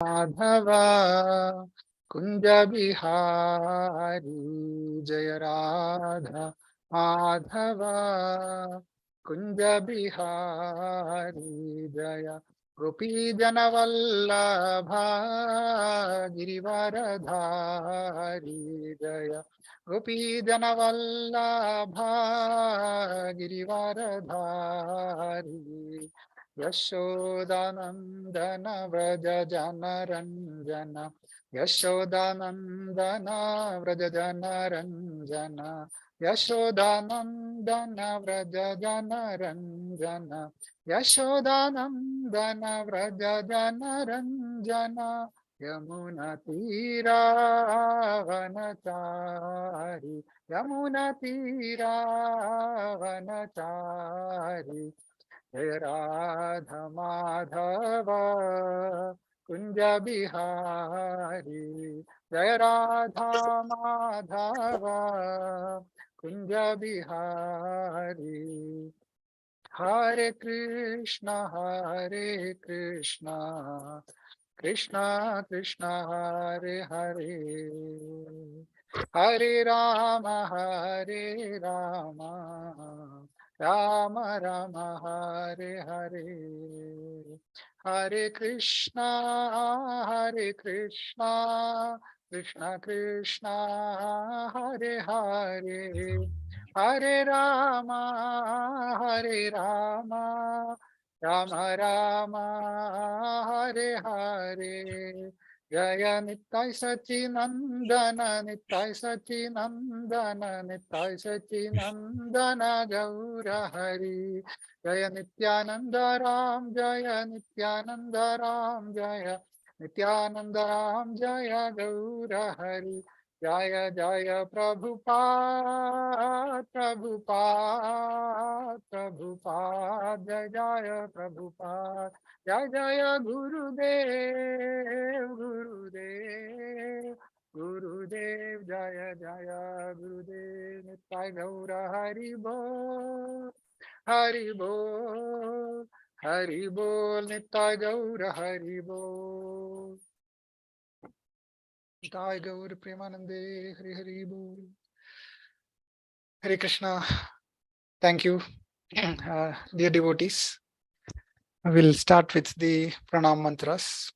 माधव कुंज बिहारी जय राधा माधव कुंज बिहारी जय गोपी जनवल्लभा गिरिवरधारी जय गोपी जनवल्लभा गिरिवरधारी यशोदानंदन व्रज जनरंजन यशोदानंदन व्रज जनरंजन यशोदानंदन व्रज जनरंजन यशोदानंदन व्रज जनरंजन यमुना तीरावनचारी यमुना तीरावनचारी जय राधा माधव कुंज बिहारी जय राधा माधव कुंज बिहारी हरे कृष्ण कृष्ण कृष्ण हरे हरे हरे राम राम राम हरे हरे हरे कृष्णा कृष्ण कृष्ण हरे हरे हरे राम राम राम हरे हरे जय निताय सच्चिनंदन निताय सच्चिनंदन गौर हरि जय नित्यानंद राम जय नित्यानंद राम जय नित्यानंद राम जय गौर हरि जय जय प्रभुपाद जय जय प्रभुपाद जय जय गुरुदेव जय जय गुरुदेव नित्य गौर हरि बोल नित्य गौर हरि बोल नित्य गौर प्रेमानंदे हरि हरि बोल Hare Krishna. Thank you, dear devotees. We'll start with the pranam mantras.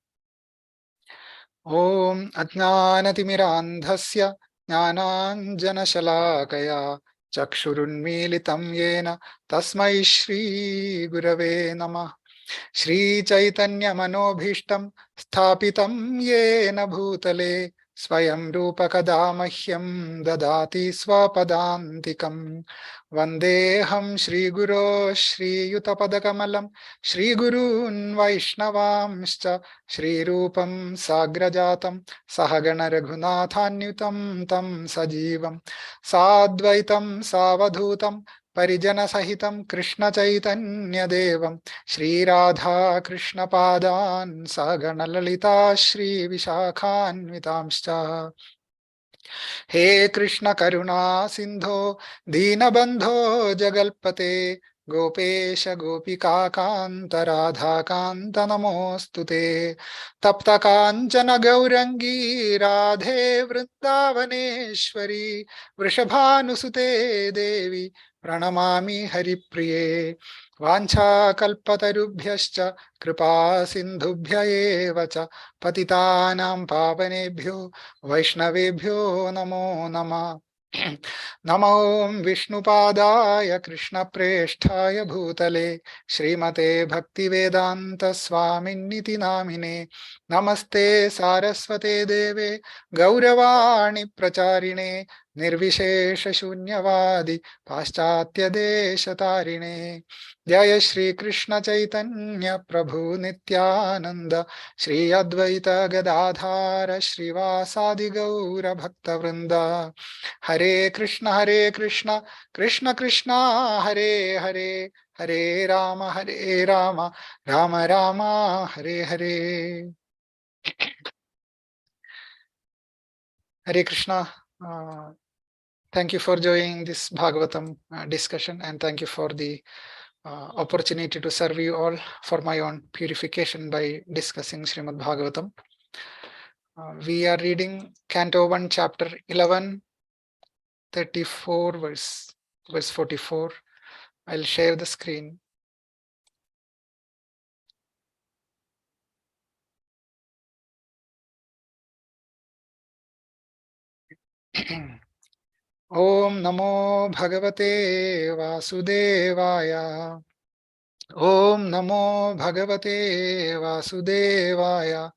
Om Ajnanatimirandhasya Jnananjanashalakaya Chakshurunmilitam Yena Tasmai Shri Gurave Namah Shri Chaitanya Manobhishtam Sthapitam Yena Bhutale Swayam Rupakada Mahyam Dadati Swapadantikam Vandeham Shri Guru Shri Yutapadakamalam Shri Gurun Vaishnavamscha Shri Rupam Sagrajatam Sahagana Raghunathanyutam Tam Sajivam Sadvaitam Savadhutam Parijana Sahitam Krishna Chaitanya Devam Shri Radha Krishna Padan Sagana Lalita Shri Vishakhanvitamscha He Krishna Karuna Sindho Dinabandho Jagalpate Gopesha Gopika Kanta Radha Kanta Namostute Tapta Kanchana Gaurangi Radhe Vrindavaneshwari Vrishabhanusute Devi Pranamami Haripriye Vancha Kalpatarubhyascha Kripa Sindhubhya eva cha Patitanam Pavanebhyo Vaishnavebhyo Namo Namah Namo Vishnupadaya Krishna Preshthaya Bhutale Srimate Bhaktivedanta Swaminiti Namine Namaste Saraswate Deve Gauravani Pracharine Nirvishesha Shunyavadi Paschatya Deshatarine Jaya Shri Krishna Chaitanya Prabhu Nityananda Shri Advaita Gadadhara Shrivasadi Gaura Bhakta Vrinda Hare Krishna Krishna Krishna Hare Hare Hare Rama Rama Rama Hare Hare Hare Krishna. Thank you for joining this Bhagavatam discussion, and thank you for the opportunity to serve you all for my own purification by discussing Srimad Bhagavatam. We are reading Canto 1, Chapter 11, 34, verse 44. I'll share the screen. Om Namo Bhagavate Vasudevaya. Om Namo Bhagavate Vasudevaya.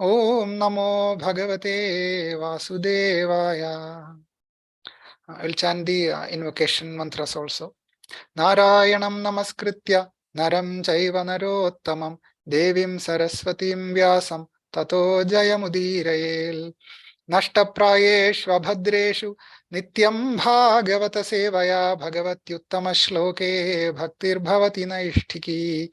Om Namo Bhagavate Vasudevaya. I'll chant the invocation mantras also. Narayanam Namaskritya Naram Chaiva Narottamam Devim Saraswatim Vyasam Tato Jayamudirael. Nashtaprayeshvabhadreshu Nityam Bhagavata Sevaya Bhagavatyuttama Shloke Bhaktirbhavati Naishtiki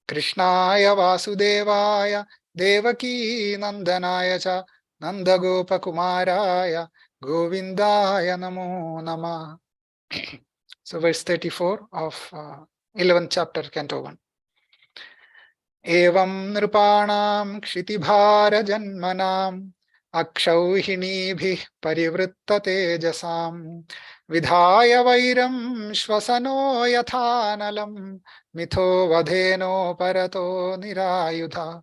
Krishnaya Vasudevaya Devaki Nandanaya Cha Nandagopakumaraya Govindaya Namo Namah. So verse 34 of 11th chapter, Canto 1. Evam nripanam kshitibhara janmanam akshauhinibhih parivritta tejasam vidhaya vairam shvasano yathanalam mitho vadheno parato nirayudha.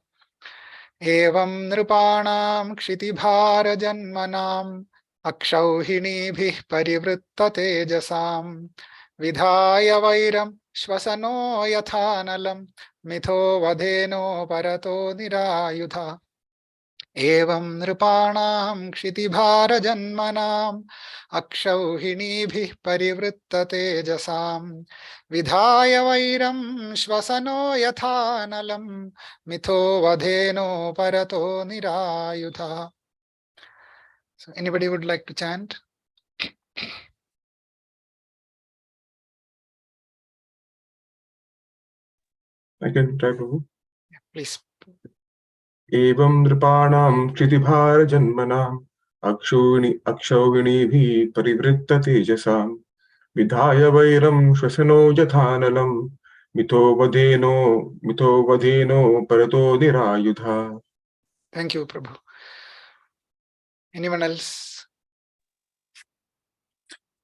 Evam nripanam kshitibhara janmanam akshauhinibhih parivritta tejasam vidhaya vairam shvasano yathanalam mitho vadheno parato nirayudha. Evam nripanam kshitibhara janmanam akshauhinibhih parivritta tejasam vidhaya vairam shvasano yathanalam mitho vadheno parato nirayudha. So anybody would like to chant? I can try, Prabhu. Please. Evam nripanam kshitibhara janmanam akshauhinibhi parivritta tejasam vidhaya vairam shvasano yathanalam mitho vadheno parato nirayudha. Thank you, Prabhu. Anyone else?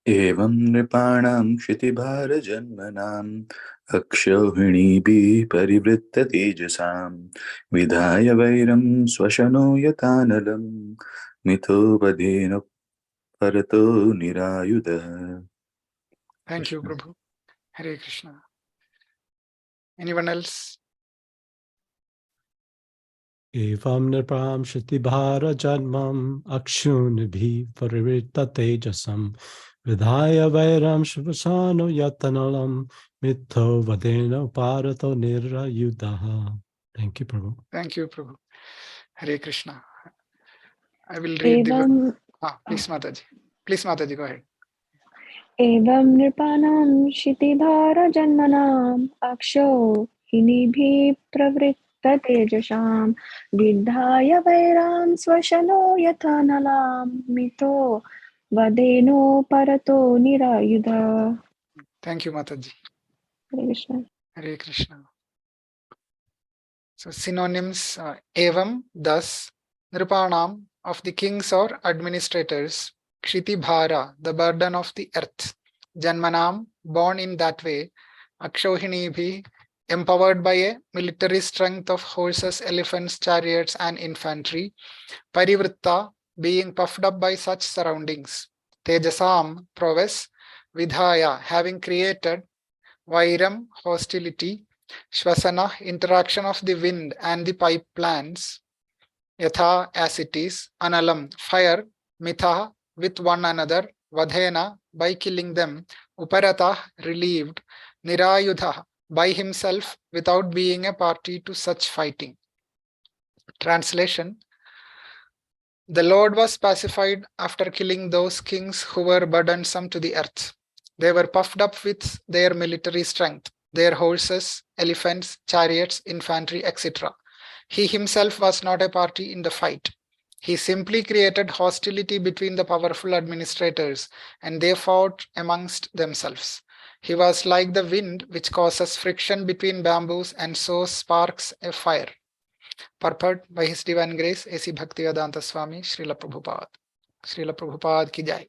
Evam nripanam kshitibhara janmanam akshauhinibhi parivritta tejasam vidhaya vairam swashano yatanalam mitho vadheno parato nirayudha. Thank you, Prabhu. Hare Krishna. Anyone else? Evam nirpam shatibhara janmam akshunibhi parivritta tejasam vidhaya vairam shivasano yatanalam mitho vadeno parato nirayudaha. Thank you, Prabhu. Thank you, Prabhu. Hare Krishna. I will read the... please, Mataji. Please, Mataji, go ahead. Evam nripanam shitibhara janmanam aksho hinibhi pravritta tejasham vidhaya vairam swashano yathanalam mito vadeno parato nirayudha. Thank you, Mataji. Hare Krishna. Hare Krishna. So synonyms, evam, thus, nripanam, of the kings or administrators, kshitibhara, the burden of the earth, janmanam, born in that way, akshauhinibhi, empowered by a military strength of horses, elephants, chariots, and infantry, parivritta, being puffed up by such surroundings, tejasam, prowess, vidhaya, having created, vairam, hostility, shvasana, interaction of the wind and the pipe plants, yatha, as it is, analam, fire, mitha, with one another, vadhena, by killing them, uparata, relieved, nirayudha, by himself without being a party to such fighting. Translation: the Lord was pacified after killing those kings who were burdensome to the earth. They were puffed up with their military strength, their horses, elephants, chariots, infantry, etc. He himself was not a party in the fight. He simply created hostility between the powerful administrators, and they fought amongst themselves. He was like the wind which causes friction between bamboos and so sparks a fire. Purport by His Divine Grace, A.C. Bhaktivedanta Swami, Srila Prabhupada. Srila Prabhupada ki jai.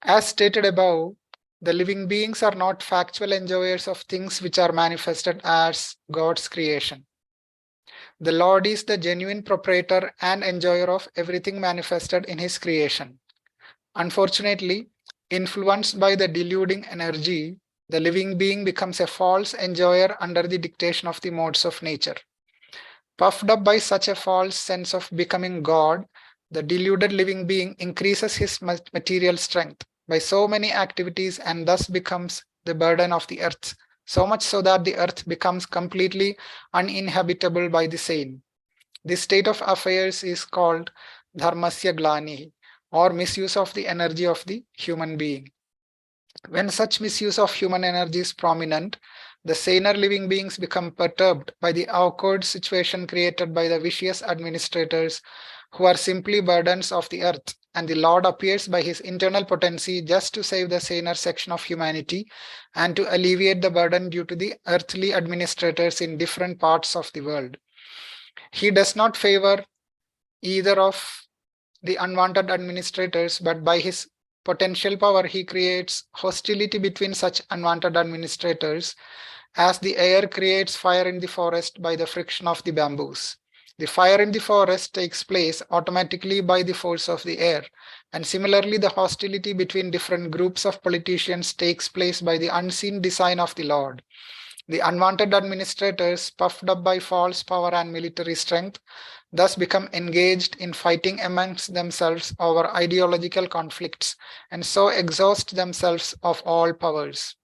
As stated above, the living beings are not factual enjoyers of things which are manifested as God's creation. The Lord is the genuine proprietor and enjoyer of everything manifested in His creation. Unfortunately, influenced by the deluding energy, the living being becomes a false enjoyer under the dictation of the modes of nature. Puffed up by such a false sense of becoming God, the deluded living being increases his material strength by so many activities and thus becomes the burden of the earth, so much so that the earth becomes completely uninhabitable by the same. This state of affairs is called dharmasya glani, or misuse of the energy of the human being. When such misuse of human energy is prominent, the saner living beings become perturbed by the awkward situation created by the vicious administrators who are simply burdens of the earth, and the Lord appears by his internal potency just to save the saner section of humanity and to alleviate the burden due to the earthly administrators in different parts of the world. He does not favor either of the unwanted administrators, but by his potential power, he creates hostility between such unwanted administrators, as the air creates fire in the forest by the friction of the bamboos. The fire in the forest takes place automatically by the force of the air, and similarly, the hostility between different groups of politicians takes place by the unseen design of the Lord. The unwanted administrators, puffed up by false power and military strength, thus become engaged in fighting amongst themselves over ideological conflicts and so exhaust themselves of all powers.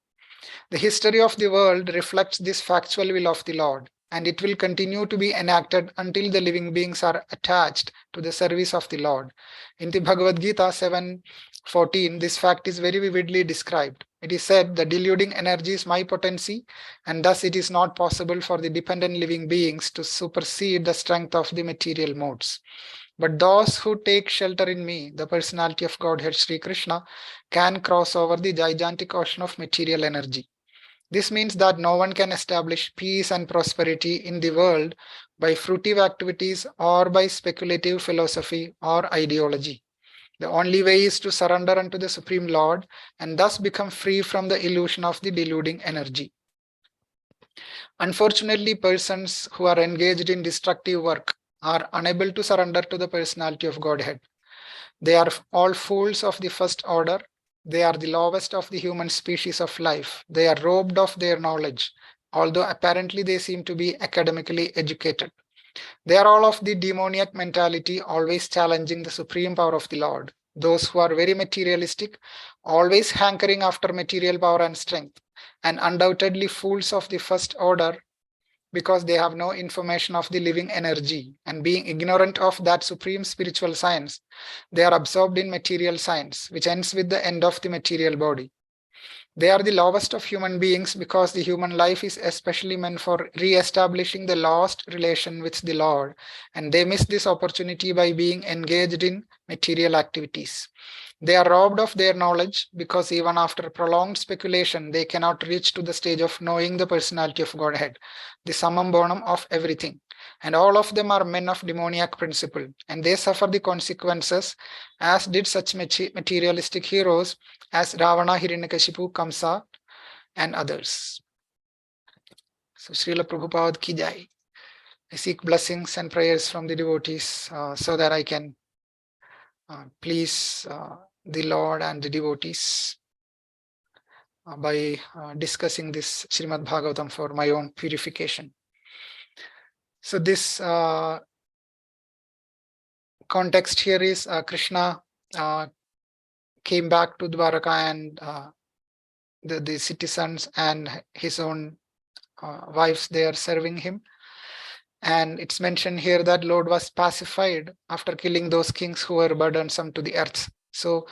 The history of the world reflects this factual will of the Lord, and it will continue to be enacted until the living beings are attached to the service of the Lord. In the Bhagavad Gita 7:14, this fact is very vividly described. It is said, the deluding energy is my potency, and thus it is not possible for the dependent living beings to supersede the strength of the material modes. But those who take shelter in me, the personality of Godhead Sri Krishna, can cross over the gigantic ocean of material energy. This means that no one can establish peace and prosperity in the world by fruitive activities or by speculative philosophy or ideology. The only way is to surrender unto the Supreme Lord and thus become free from the illusion of the deluding energy. Unfortunately, persons who are engaged in destructive work are unable to surrender to the personality of Godhead. They are all fools of the first order. They are the lowest of the human species of life. They are robbed of their knowledge, although apparently they seem to be academically educated. They are all of the demoniac mentality, always challenging the supreme power of the Lord. Those who are very materialistic, always hankering after material power and strength, and undoubtedly fools of the first order, because they have no information of the living energy, and being ignorant of that supreme spiritual science, they are absorbed in material science, which ends with the end of the material body. They are the lowest of human beings because the human life is especially meant for re-establishing the lost relation with the Lord, and they miss this opportunity by being engaged in material activities. They are robbed of their knowledge because even after prolonged speculation, they cannot reach to the stage of knowing the personality of Godhead, the summum bonum of everything. And all of them are men of demoniac principle, and they suffer the consequences, as did such materialistic heroes as Ravana, Hiranyakashipu, Kamsa, and others. So Srila Prabhupada ki jai. I seek blessings and prayers from the devotees so that I can please the Lord and the devotees by discussing this Srimad Bhagavatam for my own purification. So this context here is Krishna came back to Dwaraka, and the citizens and his own wives, they are serving him. And it's mentioned here that Lord was pacified after killing those kings who were burdensome to the earth. So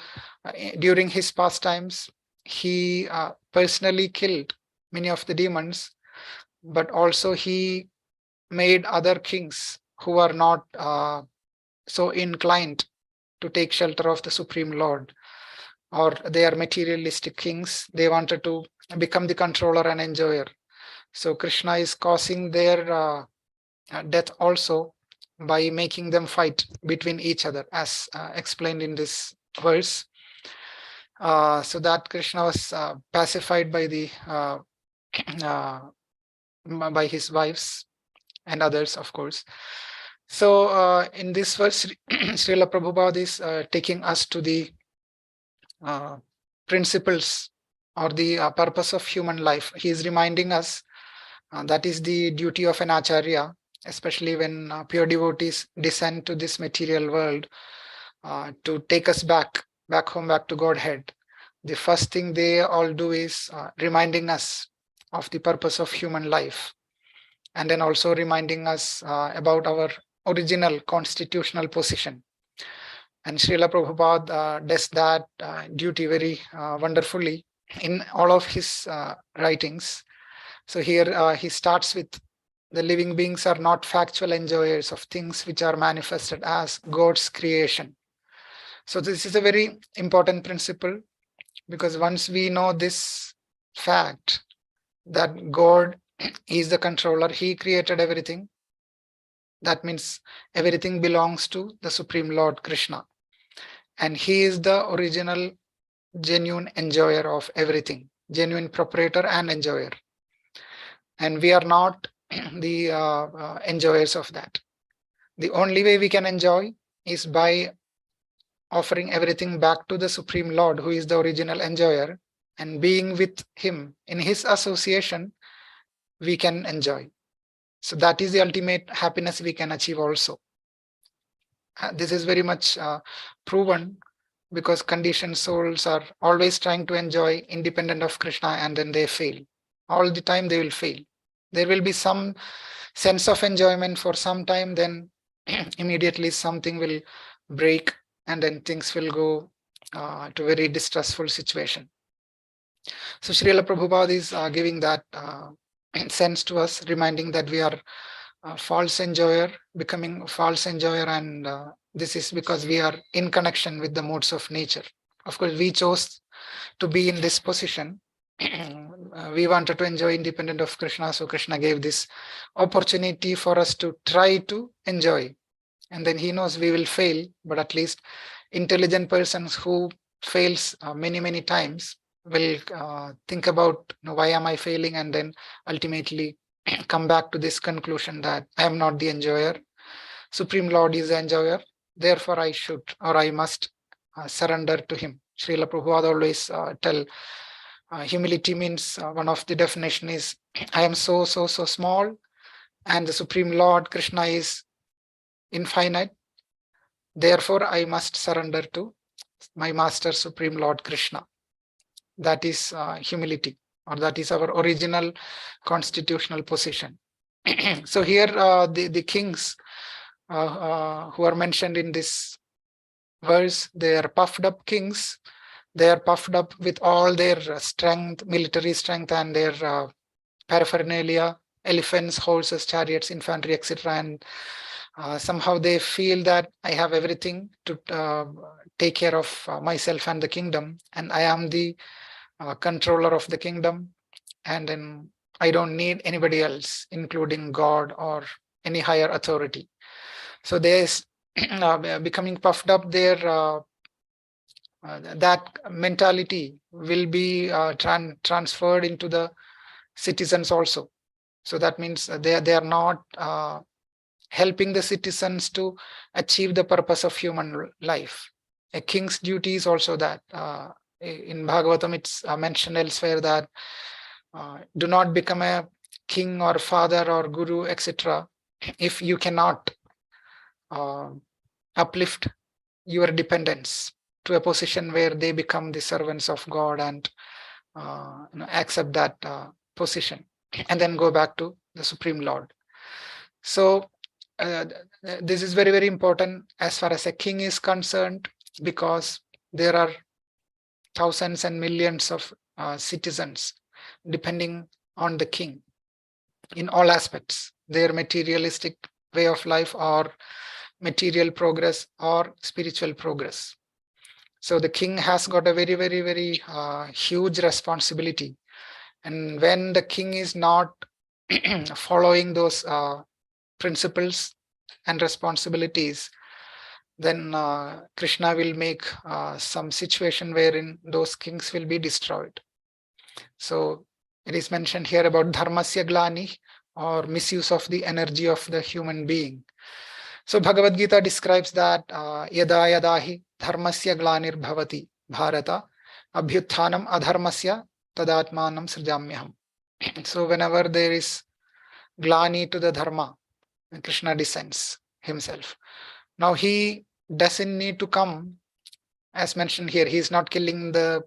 during his pastimes, he personally killed many of the demons, but also he made other kings who are not so inclined to take shelter of the Supreme Lord, or they are materialistic kings. They wanted to become the controller and enjoyer. So Krishna is causing their death also by making them fight between each other, as explained in this verse. So that Krishna was pacified by the by his wives and others, of course. So in this verse, Srila Prabhupada is taking us to the principles or the purpose of human life. He is reminding us that is the duty of an acharya, especially when pure devotees descend to this material world to take us back home, back to Godhead. The first thing they all do is reminding us of the purpose of human life, and then also reminding us about our original constitutional position. And Srila Prabhupada does that duty very wonderfully in all of his writings. So here he starts with, the living beings are not factual enjoyers of things which are manifested as God's creation. So this is a very important principle, because once we know this fact that God is the controller, he created everything, that means everything belongs to the Supreme Lord Krishna, and he is the original genuine enjoyer of everything, genuine proprietor and enjoyer, and we are not the enjoyers of that. The only way we can enjoy is by offering everything back to the Supreme Lord, who is the original enjoyer, and being with him in his association, we can enjoy. So that is the ultimate happiness we can achieve also. This is very much proven, because conditioned souls are always trying to enjoy independent of Krishna, and then they fail. All the time they will fail. There will be some sense of enjoyment for some time, then immediately something will break, and then things will go to a very distressful situation. So Srila Prabhupada is giving that sense to us, reminding that we are false enjoyer, becoming a false enjoyer, and this is because we are in connection with the modes of nature. Of course, we chose to be in this position. We wanted to enjoy independent of Krishna, so Krishna gave this opportunity for us to try to enjoy. And then he knows we will fail, but at least intelligent persons who fails many times will think about, why am I failing, and then ultimately come back to this conclusion that I am not the enjoyer, Supreme Lord is the enjoyer, therefore I should or I must surrender to him. Srila Prabhupada always tell humility means, one of the definition is, I am so small, and the Supreme Lord Krishna is infinite, therefore I must surrender to my Master Supreme Lord Krishna. That is humility, or that is our original constitutional position. So here the kings who are mentioned in this verse, they are puffed up kings. They are puffed up with all their strength, military strength, and their paraphernalia, elephants, horses, chariots, infantry, etc. And somehow they feel that I have everything to take care of myself and the kingdom, and I am the controller of the kingdom, and then I don't need anybody else, including God or any higher authority. So they becoming puffed up, their that mentality will be transferred into the citizens also. So that means they are not helping the citizens to achieve the purpose of human life. A king's duty is also that. In Bhagavatam, it's mentioned elsewhere that do not become a king or father or guru, etc., if you cannot uplift your dependents to a position where they become the servants of God and accept that position, and then go back to the Supreme Lord. So this is very important as far as a king is concerned, because there are thousands and millions of citizens depending on the king in all aspects, their materialistic way of life, or material progress, or spiritual progress. So the king has got a very huge responsibility, and when the king is not following those principles and responsibilities, then Krishna will make some situation wherein those kings will be destroyed. So it is mentioned here about dharmasya glani, or misuse of the energy of the human being. So Bhagavad Gita describes that yada yada hi dharmasya glanir bhavati bharata abhyuthanam adharmasya tadatmanam srijamyaham. So whenever there is glani to the dharma, Krishna descends himself. Now he doesn't need to come, as mentioned here, he is not killing the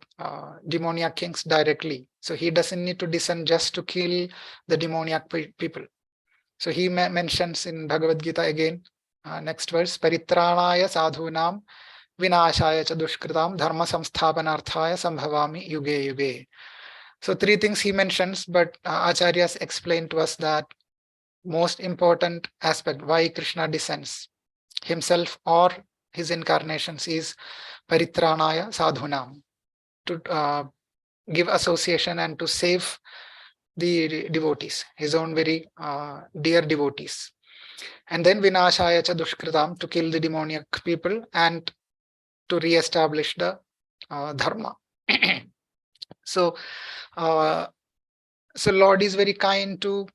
demoniac kings directly. So he doesn't need to descend just to kill the demoniac people. So he mentions in Bhagavad Gita again, next verse, Paritranaya sadhunam vinashaya cha dushkritam dharma samsthapanarthaya sambhavami yuge yuge. So three things he mentions, but Acharyas explain to us that most important aspect why Krishna descends himself or his incarnations is Paritranaya sadhunam, to give association and to save the devotees, his own very dear devotees. And then Vinashaya cha dushkritam, to kill the demoniac people and to re-establish the dharma. So Lord is very kind to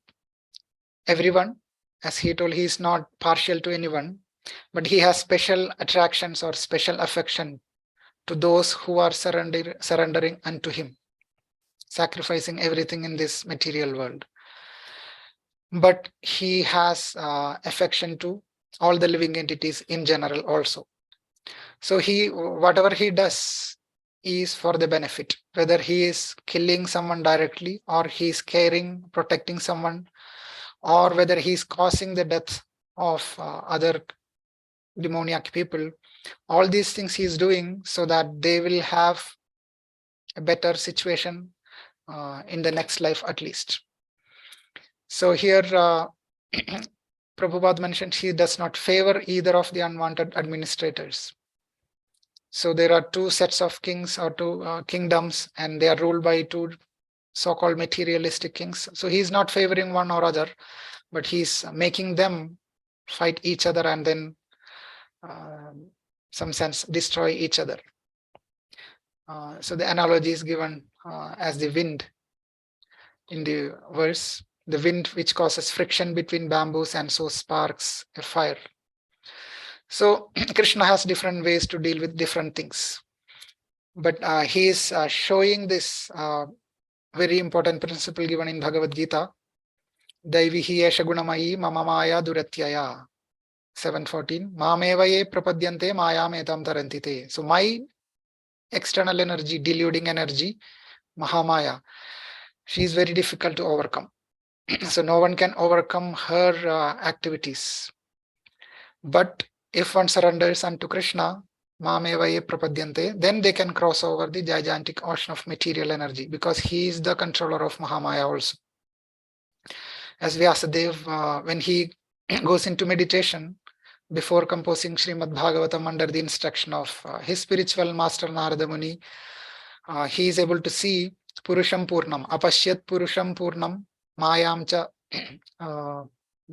everyone. As he told, he is not partial to anyone, but he has special attractions or special affection to those who are surrendering unto him, sacrificing everything in this material world. But he has affection to all the living entities in general also. So whatever he does is for the benefit, whether he is killing someone directly, or he is caring, protecting someone, or whether he is causing the death of other demoniac people. All these things he is doing so that they will have a better situation in the next life at least. So here Prabhupada mentioned he does not favor either of the unwanted administrators. So there are two sets of kings, or two kingdoms, and they are ruled by two so-called materialistic kings. So he is not favoring one or other, but he's making them fight each other and then some sense destroy each other. So the analogy is given as the wind in the verse, the wind which causes friction between bamboos and so sparks a fire. So Krishna has different ways to deal with different things, but he is showing this very important principle given in Bhagavad Gita, Daivihi esha gunamayi mama maya duratyaya, 7:14, Mameva ye prapadyante mayam etam tarantite. So my external energy, deluding energy, Mahamaya, she is very difficult to overcome. So no one can overcome her activities. But if one surrenders unto Krishna, Mameva ye prapadyante, then they can cross over the gigantic ocean of material energy, because he is the controller of Mahamaya also. As Vyasadeva, when he goes into meditation, before composing Srimad Bhagavatam under the instruction of his spiritual master Narada Muni, he is able to see Purusham Purnam, Apashyat Purusham Purnam, Mayam cha.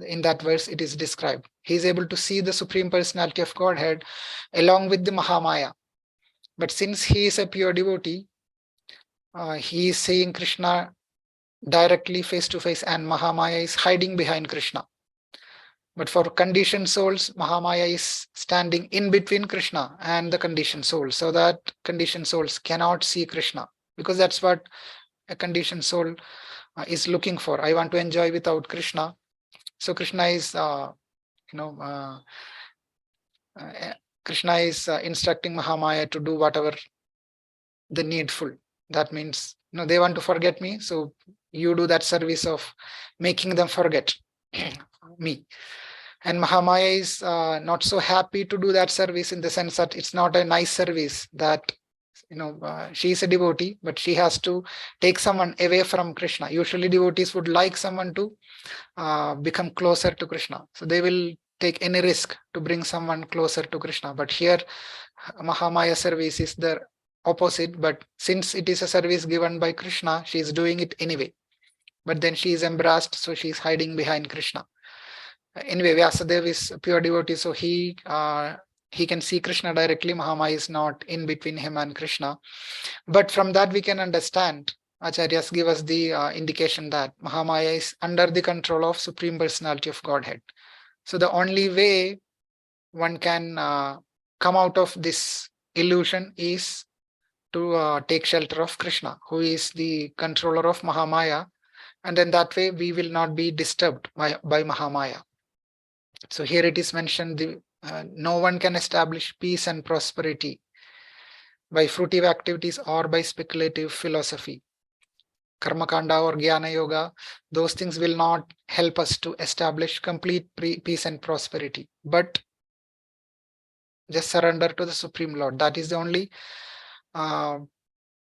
In that verse it is described. He is able to see the Supreme Personality of Godhead along with the Mahamaya. But since he is a pure devotee, he is seeing Krishna directly face to face, and Mahamaya is hiding behind Krishna. But for conditioned souls, Mahamaya is standing in between Krishna and the conditioned soul, so that conditioned souls cannot see Krishna, because that's what a conditioned soul is looking for. I want to enjoy without Krishna. So Krishna is, Krishna is instructing Mahamaya to do whatever the needful. That means, they want to forget me, so you do that service of making them forget me. And Mahamaya is not so happy to do that service, in the sense that it's not a nice service, that she is a devotee, but she has to take someone away from Krishna. Usually devotees would like someone to become closer to Krishna, so they will take any risk to bring someone closer to Krishna. But here Mahamaya service is the opposite, but since it is a service given by Krishna, she is doing it anyway. But then she is embarrassed, so she is hiding behind Krishna. Anyway, Vyasadeva is a pure devotee, so he can see Krishna directly. Mahamaya is not in between him and Krishna. But from that we can understand, Acharyas give us the indication that Mahamaya is under the control of Supreme Personality of Godhead. So the only way one can come out of this illusion is to take shelter of Krishna, who is the controller of Mahamaya, and then that way we will not be disturbed by Mahamaya. So here it is mentioned, no one can establish peace and prosperity by fruitive activities or by speculative philosophy. Karma Kanda or Jnana Yoga, those things will not help us to establish complete peace and prosperity. But just surrender to the Supreme Lord. That is the only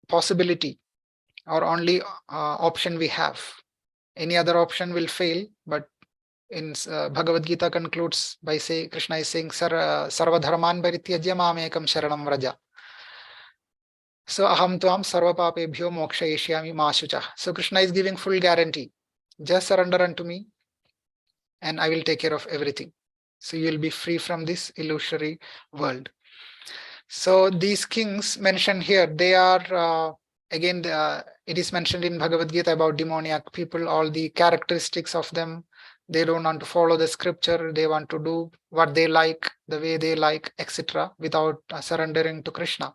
possibility or only option we have. Any other option will fail. But in Bhagavad Gita concludes by saying, Krishna is saying, Sarva dharman parityajya mamekam sharanam vraja. So aham tvam sarva papebhyo mokshayishyami ma shucha. So Krishna is giving full guarantee. Just surrender unto me and I will take care of everything. So you will be free from this illusory world. So these kings mentioned here, they are again, it is mentioned in Bhagavad Gita about demoniac people, all the characteristics of them. They don't want to follow the scripture. They want to do what they like, the way they like, etc., without surrendering to Krishna.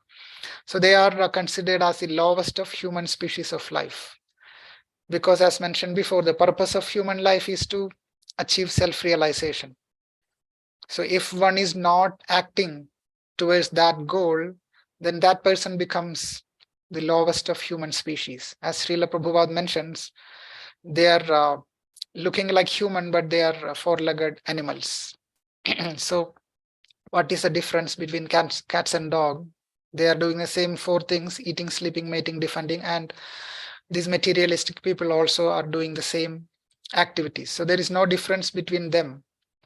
So they are considered as the lowest of human species of life. Because as mentioned before, the purpose of human life is to achieve self-realization. So if one is not acting towards that goal, then that person becomes the lowest of human species. As Srila Prabhupada mentions, they are looking like human, but they are four-legged animals. So what is the difference between cats and dog? They are doing the same four things: eating, sleeping, mating, defending, and these materialistic people also are doing the same activities. So there is no difference between them,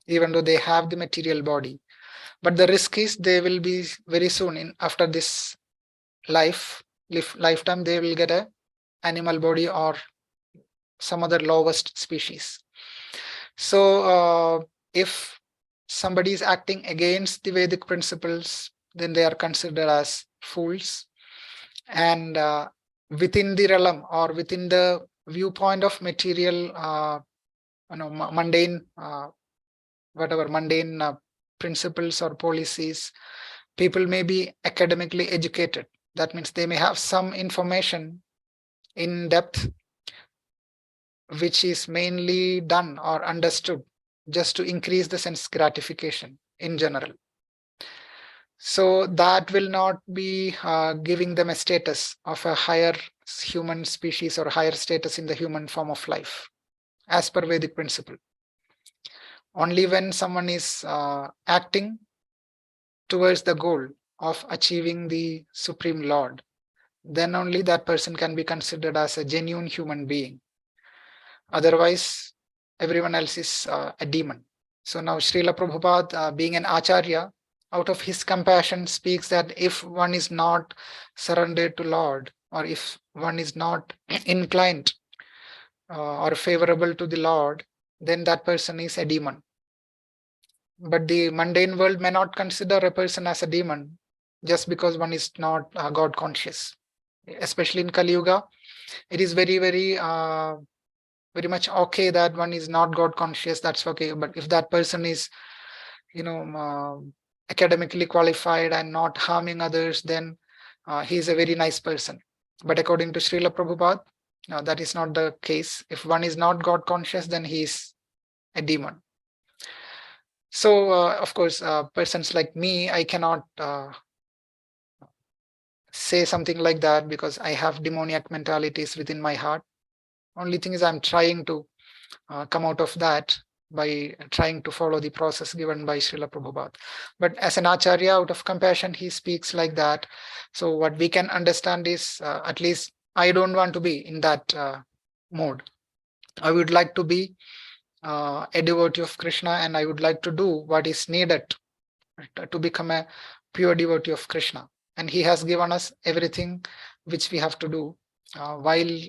even though they have the material body. But the risk is they will be very soon, after this lifetime, they will get an animal body or some other lowest species. So if somebody is acting against the Vedic principles, then they are considered as fools. And within the realm or within the viewpoint of material, mundane, mundane principles or policies, people may be academically educated. That means they may have some information in depth, which is mainly done or understood just to increase the sense gratification in general. So that will not be giving them a status of a higher human species or higher status in the human form of life, as per Vedic principle. Only when someone is acting towards the goal of achieving the Supreme Lord, then only that person can be considered as a genuine human being. Otherwise, everyone else is a demon. So now Srila Prabhupada, being an Acharya, out of his compassion speaks that if one is not surrendered to Lord, or if one is not inclined or favorable to the Lord, then that person is a demon. But the mundane world may not consider a person as a demon just because one is not God conscious. Especially in Kali Yuga, it is very, very much okay that one is not God conscious. That's okay. But if that person is, academically qualified and not harming others, then he is a very nice person. But according to Srila Prabhupada, that is not the case. If one is not God conscious, then he is a demon. So, of course, persons like me, I cannot say something like that because I have demoniac mentalities within my heart. Only thing is I'm trying to come out of that by trying to follow the process given by Srila Prabhupada. But as an Acharya, out of compassion, he speaks like that. So what we can understand is, at least I don't want to be in that mode. I would like to be a devotee of Krishna, and I would like to do what is needed to become a pure devotee of Krishna. And he has given us everything which we have to do while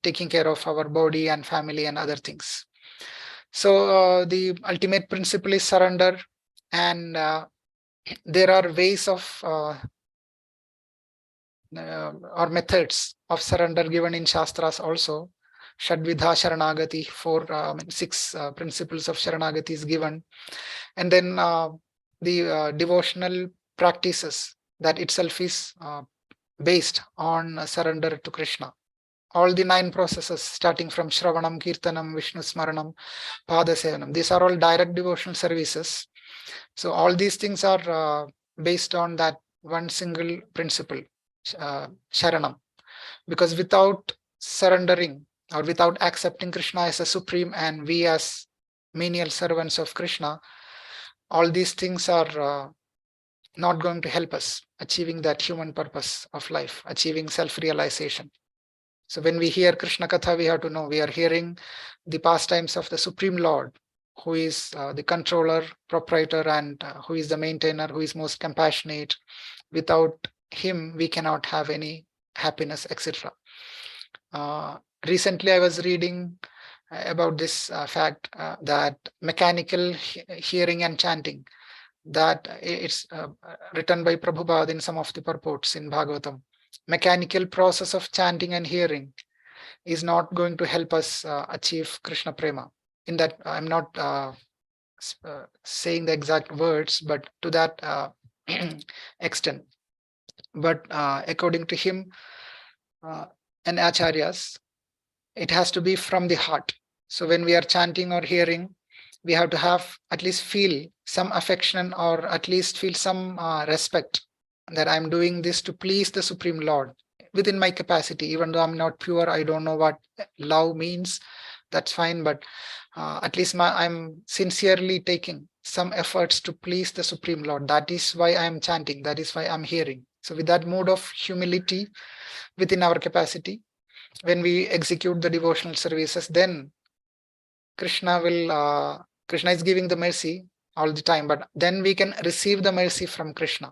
taking care of our body and family and other things. So the ultimate principle is surrender, and there are ways of or methods of surrender given in Shastras also. Shadvidha Sharanagati, six principles of Sharanagati is given. And then the devotional practices, that itself is based on surrender to Krishna. All the 9 processes, starting from Shravanam, Kirtanam, Vishnu Smaranam, Padasevanam, these are all direct devotional services. So all these things are based on that one single principle, Sharanam. Because without surrendering or without accepting Krishna as a supreme and we as menial servants of Krishna, all these things are not going to help us achieving that human purpose of life, achieving self-realization. So when we hear Krishna Katha, we have to know we are hearing the pastimes of the Supreme Lord, who is the controller, proprietor, and who is the maintainer, who is most compassionate. Without him, we cannot have any happiness, etc. Recently, I was reading about this fact that mechanical hearing and chanting, that it's written by Prabhupada in some of the purports in Bhagavatam. Mechanical process of chanting and hearing is not going to help us achieve Krishna Prema. In that, I'm not saying the exact words, but to that extent. But according to him and acharyas, it has to be from the heart. So when we are chanting or hearing, we have to have at least feel some affection or at least feel some respect that I'm doing this to please the Supreme Lord within my capacity. Even though I'm not pure, I don't know what love means, that's fine, but at least I'm sincerely taking some efforts to please the Supreme Lord. That is why I'm chanting, that is why I'm hearing. So with that mood of humility within our capacity, when we execute the devotional services, then Krishna is giving the mercy all the time, but then we can receive the mercy from Krishna.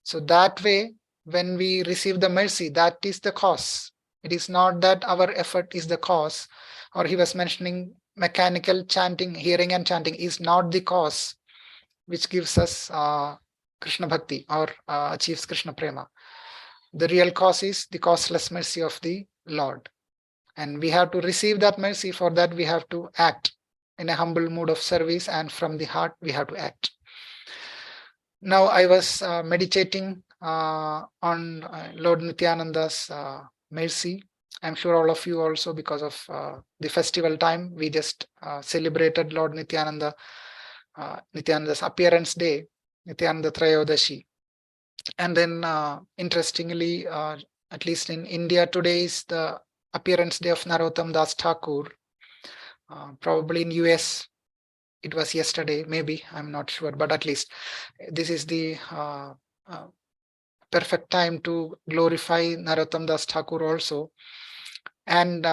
So that way, when we receive the mercy, that is the cause. It is not that our effort is the cause, or he was mentioning mechanical chanting, hearing and chanting is not the cause which gives us Krishna Bhakti or achieves Krishna Prema. The real cause is the causeless mercy of the Lord. And we have to receive that mercy. For that, we have to act in a humble mood of service, and from the heart, we have to act. Now, I was meditating on Lord Nityananda's mercy. I'm sure all of you also, because of the festival time, we just celebrated Lord Nityananda's appearance day, Nityananda Trayodashi. And then, interestingly, at least in India, today is the appearance day of Narottam Das Thakur. Probably in US, it was yesterday, maybe, I'm not sure, but at least this is the perfect time to glorify Narottam Das Thakur also. And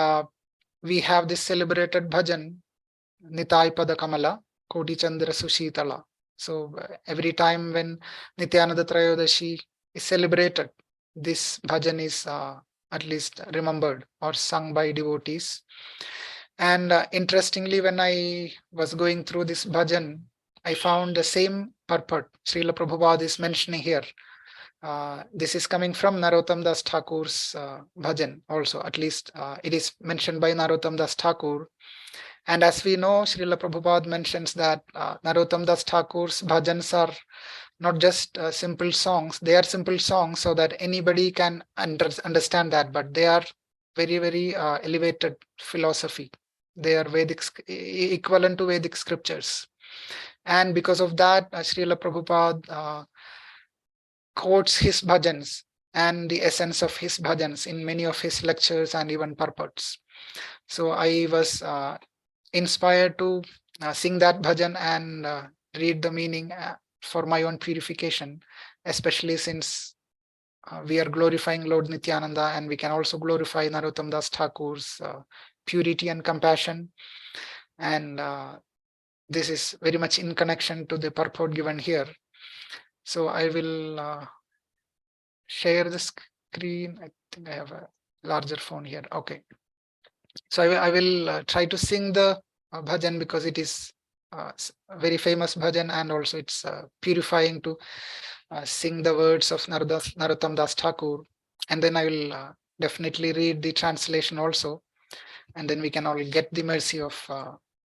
we have this celebrated bhajan, Nitai Pada Kamala, Koti Chandra Sushitala. So every time when Nityananda Trayodashi is celebrated, this bhajan is at least remembered or sung by devotees. And interestingly, when I was going through this bhajan, I found the same purport Srila Prabhupada is mentioning here. This is coming from Narottam Das Thakur's bhajan also. At least it is mentioned by Narottam Das Thakur. And as we know, Srila Prabhupada mentions that Narottam Das Thakur's bhajans are not just simple songs. They are simple songs so that anybody can understand that, but they are very, very elevated philosophy. They are Vedic, equivalent to Vedic scriptures. And because of that, Srila Prabhupada quotes his bhajans and the essence of his bhajans in many of his lectures and even purports. So I was inspired to sing that bhajan and read the meaning for my own purification, especially since we are glorifying Lord Nityananda, and we can also glorify Narottam Das Thakur's purity and compassion. And this is very much in connection to the purport given here. So I will share the screen. I think I have a larger phone here. Okay. So I will try to sing the bhajan because it is a very famous bhajan, and also it's purifying to sing the words of Narottam Das Thakur. And then I will definitely read the translation also, and then we can all get the mercy of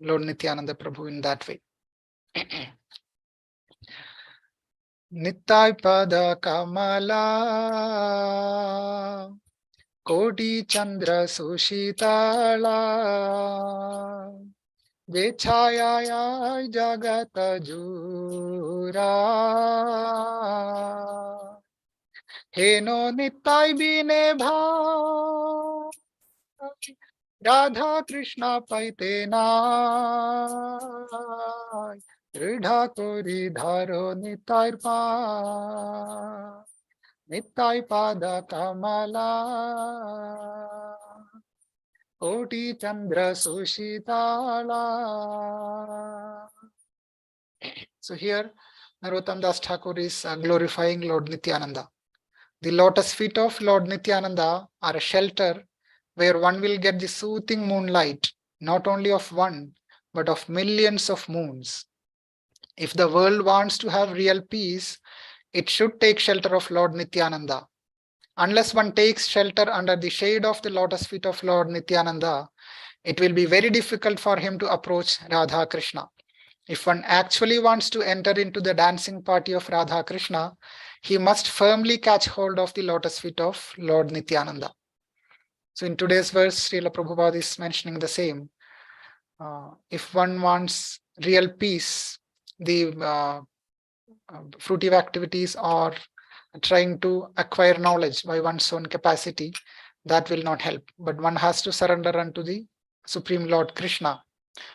Lord Nityananda Prabhu in that way. Nittai pada kamala Koti Chandra Sushitala Vechaya Jagata Jura Heno Nittai Bine Bha Radha Krishna Paitena Ridha Kori Dharo Nittai Pa Nittai Pada Kamala Koti Chandra Sushitala. So here Narottam Das Thakur is glorifying Lord Nityananda. The lotus feet of Lord Nityananda are a shelter where one will get the soothing moonlight, not only of one, but of millions of moons. If the world wants to have real peace, it should take shelter of Lord Nityananda. Unless one takes shelter under the shade of the lotus feet of Lord Nityananda, it will be very difficult for him to approach Radha Krishna. If one actually wants to enter into the dancing party of Radha Krishna, he must firmly catch hold of the lotus feet of Lord Nityananda. So in today's verse, Srila Prabhupada is mentioning the same. If one wants real peace, the fruitive activities or trying to acquire knowledge by one's own capacity, that will not help. But one has to surrender unto the Supreme Lord Krishna.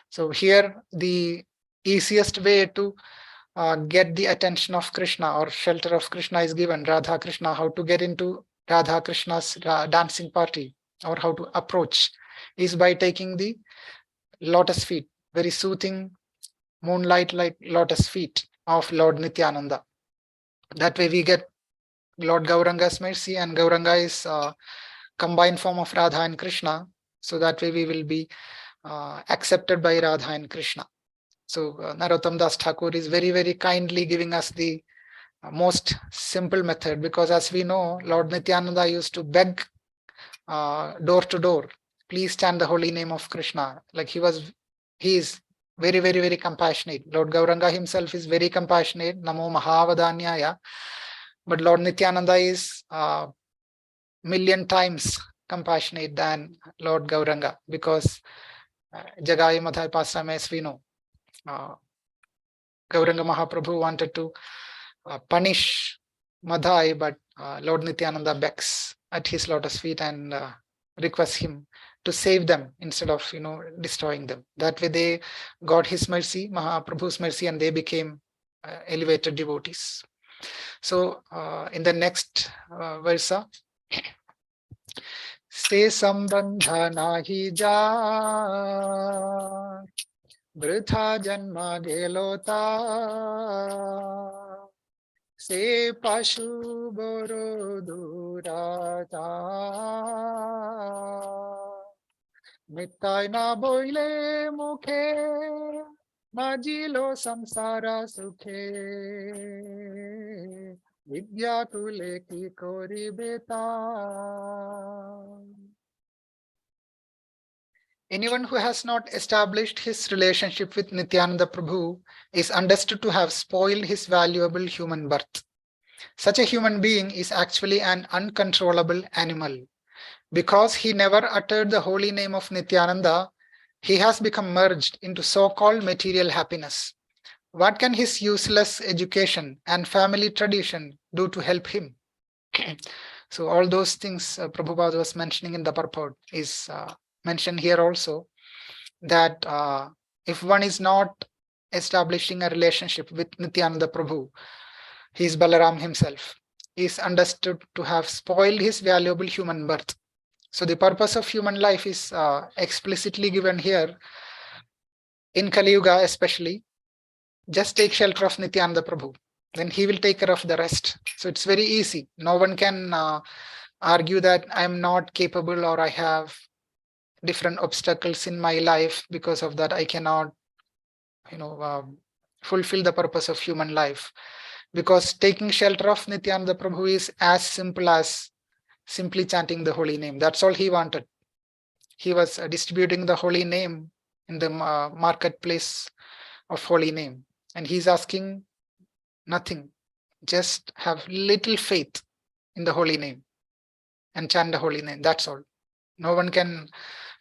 So here the easiest way to get the attention of Krishna or shelter of Krishna is given. Radha Krishna, how to get into Radha Krishna's dancing party or how to approach is by taking the lotus feet, very soothing moonlight like lotus feet of Lord Nityananda. That way we get Lord Gauranga's mercy, and Gauranga is combined form of Radha and Krishna. So that way we will be accepted by Radha and Krishna. So Narottam Das Thakur is very, very kindly giving us the most simple method, because as we know, Lord Nityananda used to beg door to door, please chant the holy name of Krishna. Like he is very, very, very compassionate. Lord Gauranga himself is very compassionate, Namo Mahavadanyaya. But Lord Nityananda is million times compassionate than Lord Gauranga, because Jagai Madhai Pasram, as we know, Gauranga Mahaprabhu wanted to punish Madhai, but Lord Nityananda begs at his lotus feet and requests him to save them instead of destroying them. That way they got his mercy, Mahaprabhu's mercy, and they became elevated devotees. So in the next versa, Se sambandha nahi ja Vritha janma gelota Se pashu boro durata Nittai na boile mukhe Majilo samsara sukhe Vidya kule ki kori beta. Anyone who has not established his relationship with Nityananda Prabhu is understood to have spoiled his valuable human birth. Such a human being is actually an uncontrollable animal. Because he never uttered the holy name of Nityananda, he has become merged into so-called material happiness. What can his useless education and family tradition do to help him? So all those things Prabhupada was mentioning in the purport is mentioned here also, that if one is not establishing a relationship with Nityananda Prabhu, he is Balaram himself, he is understood to have spoiled his valuable human birth. So the purpose of human life is explicitly given here in Kali Yuga especially. Just take shelter of Nityananda Prabhu, then he will take care of the rest. So it's very easy. No one can argue that I'm not capable or I have different obstacles in my life. Because of that, I cannot, fulfill the purpose of human life. Because taking shelter of Nityananda Prabhu is as simple as simply chanting the holy name. That's all he wanted. He was distributing the holy name in the marketplace of holy name. And he's asking nothing. Just have little faith in the holy name and chant the holy name. That's all. No one can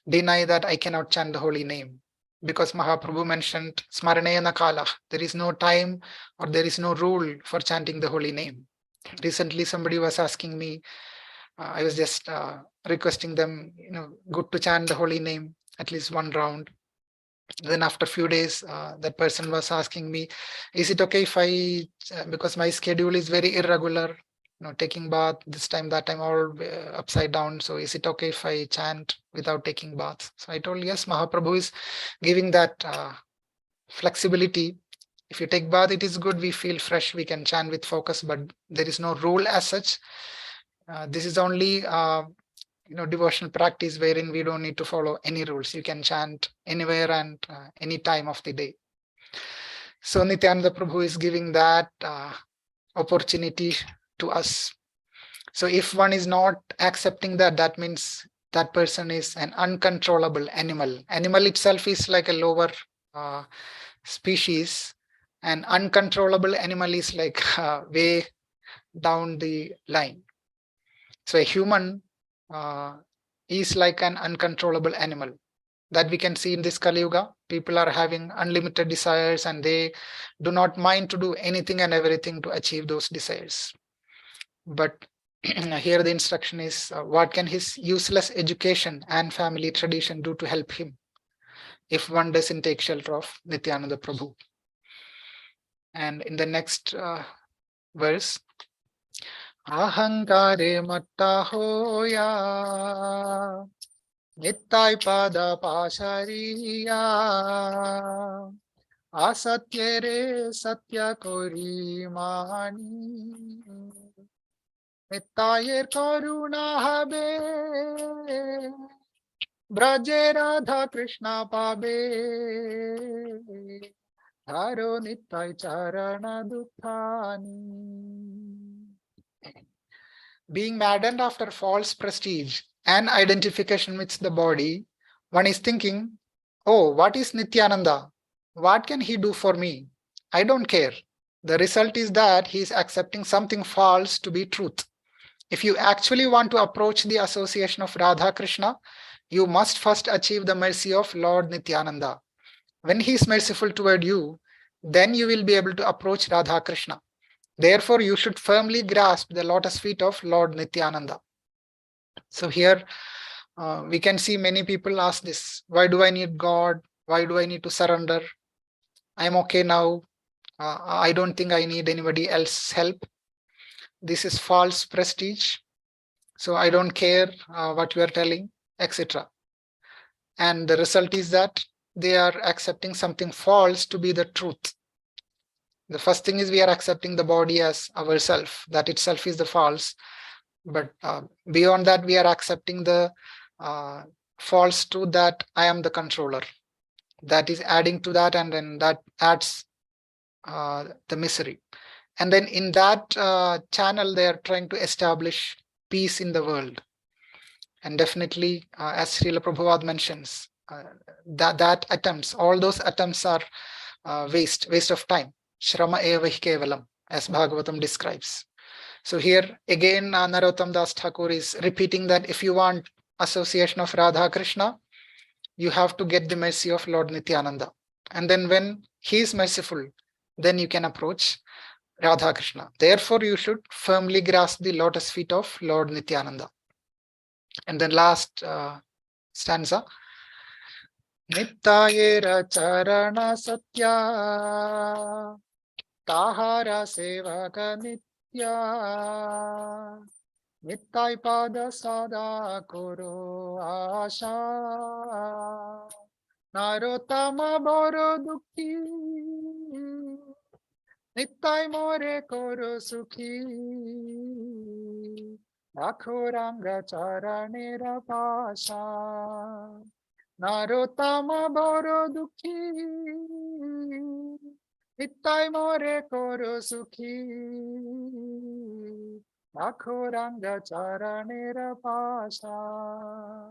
deny that I cannot chant the holy name, because Mahaprabhu mentioned Smaranayana Kala. There is no time or there is no rule for chanting the holy name. Recently, somebody was asking me, I was just requesting them, good to chant the holy name at least one round. Then after a few days, that person was asking me, is it okay if I, because my schedule is very irregular, taking bath this time, that time, all upside down. So is it okay if I chant without taking bath? So I told, yes, Mahaprabhu is giving that flexibility. If you take bath, it is good. We feel fresh. We can chant with focus, but there is no rule as such. This is only devotional practice wherein we don't need to follow any rules. You can chant anywhere and any time of the day. So Nityananda Prabhu is giving that opportunity to us. So if one is not accepting that, that means that person is an uncontrollable animal. Animal itself is like a lower species, and uncontrollable animal is like way down the line. So a human is like an uncontrollable animal that we can see in this Kali Yuga. People are having unlimited desires and they do not mind to do anything and everything to achieve those desires. But here the instruction is, what can his useless education and family tradition do to help him if one doesn't take shelter of Nityananda Prabhu? And in the next verse, Ahankare matta hoya Nittai pada pashariya Asatyere satya kori mani Nittayer karuna habe Braje Radha Krishna pabe Dharo nittai charana dukkhani. Being maddened after false prestige and identification with the body, one is thinking, oh, what is Nityananda? What can he do for me? I don't care. The result is that he is accepting something false to be truth. If you actually want to approach the association of Radha Krishna, you must first achieve the mercy of Lord Nityananda. When he is merciful toward you, then you will be able to approach Radha Krishna. Therefore, you should firmly grasp the lotus feet of Lord Nityananda. So here we can see many people ask this, why do I need God? Why do I need to surrender? I'm okay now. I don't think I need anybody else's help. This is false prestige. So I don't care what you are telling, etc. And the result is that they are accepting something false to be the truth. The first thing is we are accepting the body as ourself. That itself is the false. But beyond that, we are accepting the false truth that I am the controller. That is adding to that, and then that adds the misery. And then in that channel, they are trying to establish peace in the world. And definitely, as Srila Prabhupada mentions, that attempts, all those attempts are waste of time. Shrama eva hi kevalam, as Bhagavatam describes. So here again, Narottam Das Thakur is repeating that if you want association of Radha Krishna, you have to get the mercy of Lord Nityananda. And then when he is merciful, then you can approach Radha Krishna. Therefore, you should firmly grasp the lotus feet of Lord Nityananda. And then last stanza. Nittayera charana satya tahara sevaka nitya Nittai pada sada koro asha Narotama boro dukhi Nittai more koro sukhi Rakhuranga charanera pasha. Narotama boro dukhi. Ittai more koro sukhi. Rakhuranga charanera pasha.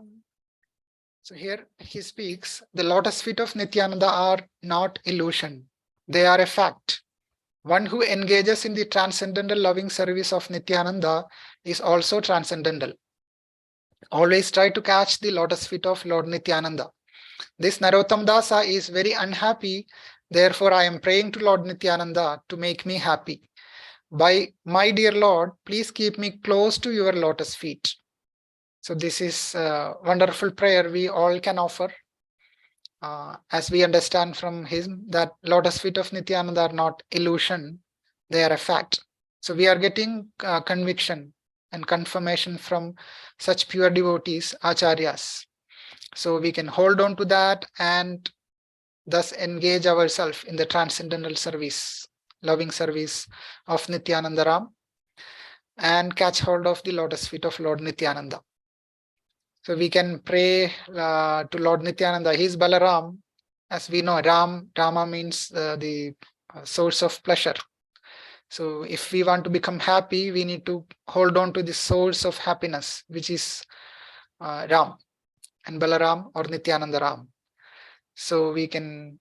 So here he speaks, the lotus feet of Nityananda are not illusion. They are a fact. One who engages in the transcendental loving service of Nityananda is also transcendental. Always try to catch the lotus feet of Lord Nityananda. This Narottam Dasa is very unhappy. Therefore, I am praying to Lord Nityananda to make me happy. By my dear Lord, please keep me close to your lotus feet. So this is a wonderful prayer we all can offer. As we understand from him that lotus feet of Nityananda are not illusion, they are a fact. So we are getting conviction and confirmation from such pure devotees, acharyas. So we can hold on to that and thus engage ourselves in the transcendental service, loving service of Nityananda Ram, and catch hold of the lotus feet of Lord Nityananda. So we can pray to Lord Nityananda. He is Balaram. As we know, Rama means the source of pleasure. So if we want to become happy, we need to hold on to the source of happiness, which is Ram and Balaram or Nityananda Ram. So we can,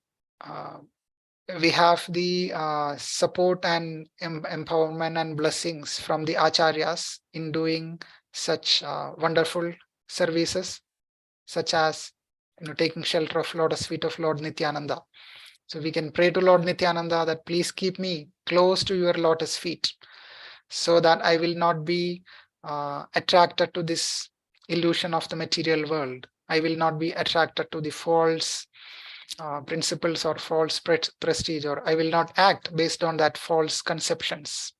we have the support and empowerment and blessings from the acharyas in doing such wonderful services, such as taking shelter of lotus feet of Lord Nityananda. So we can pray to Lord Nityananda that please keep me close to your lotus feet so that I will not be attracted to this illusion of the material world. I will not be attracted to the false principles or false prestige, or I will not act based on that false conceptions.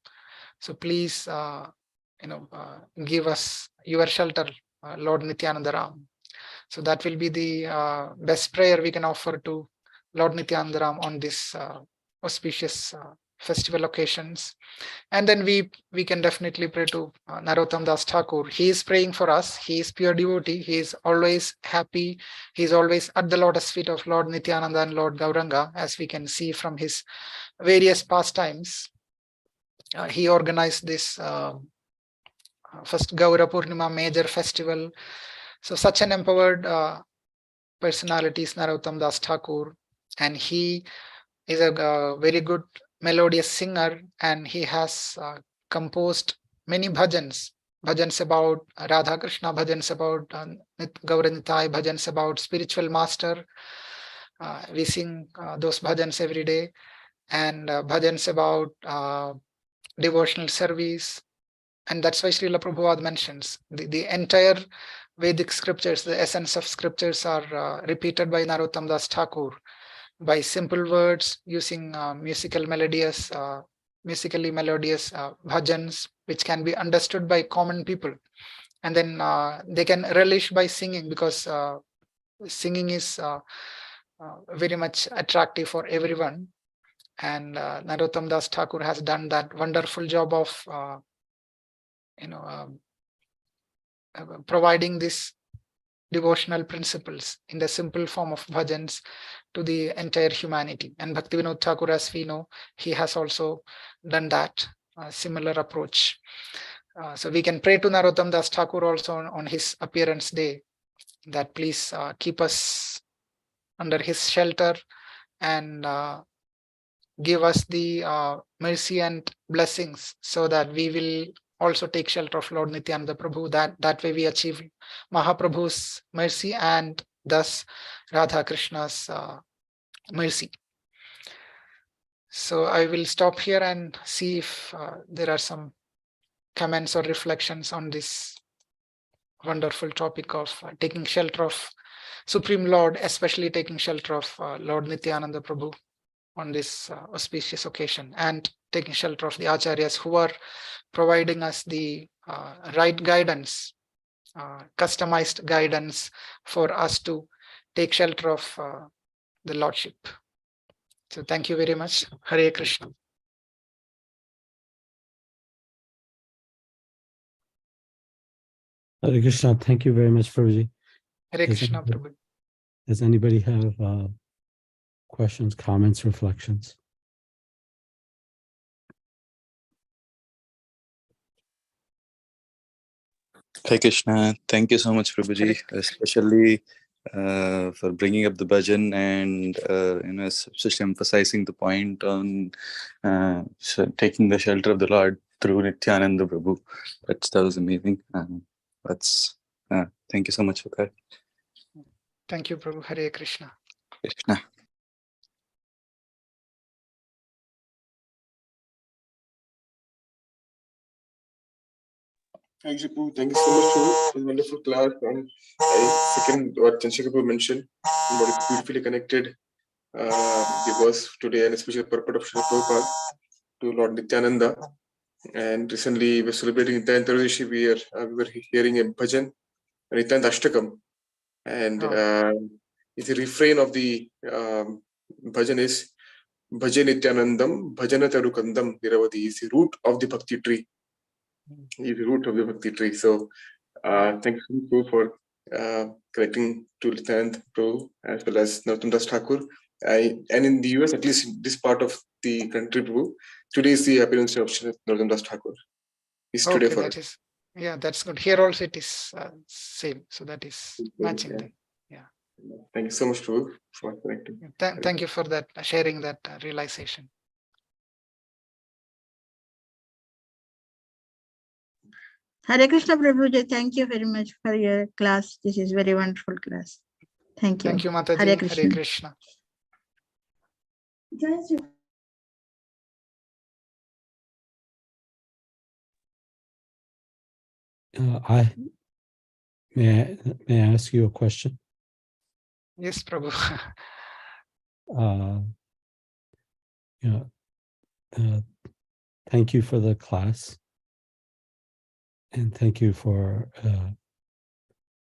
So please, give us your shelter, Lord Nityananda Ram. So that will be the best prayer we can offer to Lord Nityananda Ram on this auspicious festival occasions. And then we can definitely pray to Narottam Das Thakur. He is praying for us. He is pure devotee. He is always happy. He is always at the lotus feet of Lord Nityananda and Lord Gauranga, as we can see from his various pastimes. He organized this first Gaura Purnima major festival. So such an empowered personality is Narottam Das Thakur, and he is a very good melodious singer, and he has composed many bhajans about Radha Krishna, bhajans about Gaura Nitai, bhajans about spiritual master. We sing those bhajans every day, and bhajans about devotional service. And that's why Srila Prabhupada mentions the entire Vedic scriptures, the essence of scriptures are repeated by Narottam Das Thakur by simple words, using musically melodious bhajans, which can be understood by common people. And then they can relish by singing, because singing is very much attractive for everyone. And Narottam Das Thakur has done that wonderful job of providing this devotional principles in the simple form of bhajans to the entire humanity. And Bhaktivinoda Thakur, as we know, he has also done that similar approach. So we can pray to Narottam Das Thakur also on his appearance day, that please keep us under his shelter and give us the mercy and blessings, so that we will also take shelter of Lord Nityananda Prabhu. That way we achieve Mahaprabhu's mercy and thus Radha Krishna's mercy. So I will stop here and see if there are some comments or reflections on this wonderful topic of taking shelter of Supreme Lord, especially taking shelter of Lord Nityananda Prabhu on this auspicious occasion, and taking shelter of the acharyas who are providing us the right guidance, customized guidance for us to take shelter of the Lordship. So thank you very much. Hare Krishna. Hare Krishna. Thank you very much, Prabhuji. Hare Does Krishna, anybody, Prabhu. does anybody have questions, comments, reflections? Hare Krishna. Thank you so much, Prabhuji, Hare- especially for bringing up the bhajan and especially emphasizing the point on taking the shelter of the Lord through Nityananda Prabhu. That was amazing. Thank you so much for that. Thank you, Prabhu. Hare Krishna. Krishna. Thank you, Prabhu. Thank you so much, Prabhu, for the wonderful class. And I second what Chanchakapu mentioned, and what is beautifully connected the verse today, and especially the purport of Srila Prabhupada to Lord Nityananda. And recently, we're celebrating Nityananda Tarudashi. We were hearing a bhajan, Nityananda Ashtakam. And it's a refrain of the bhajan is Bhajan Nityanandam, Bhajana Tarukandam, Niravati is the root of the bhakti tree. Is the root of the bhakti tree. So thank you, Prabhu, for connecting to Nityanand Prabhu as well as Narottam Das Thakur. And in the US, at least in this part of the country, Prabhu, today is the appearance of Narottam Das Thakur. It's today Okay, for that is, yeah, that's good. Here also it is same. So that is matching. yeah. Then. Thank you so much, Prabhu, for connecting. Thank you for that, sharing that realization. Hare Krishna Prabhuji, thank you very much for your class. This is very wonderful class. Thank you. Thank you, Mataji. Hare Krishna. Hare Krishna. May I ask you a question? Yes, Prabhu. Thank you for the class, and thank you for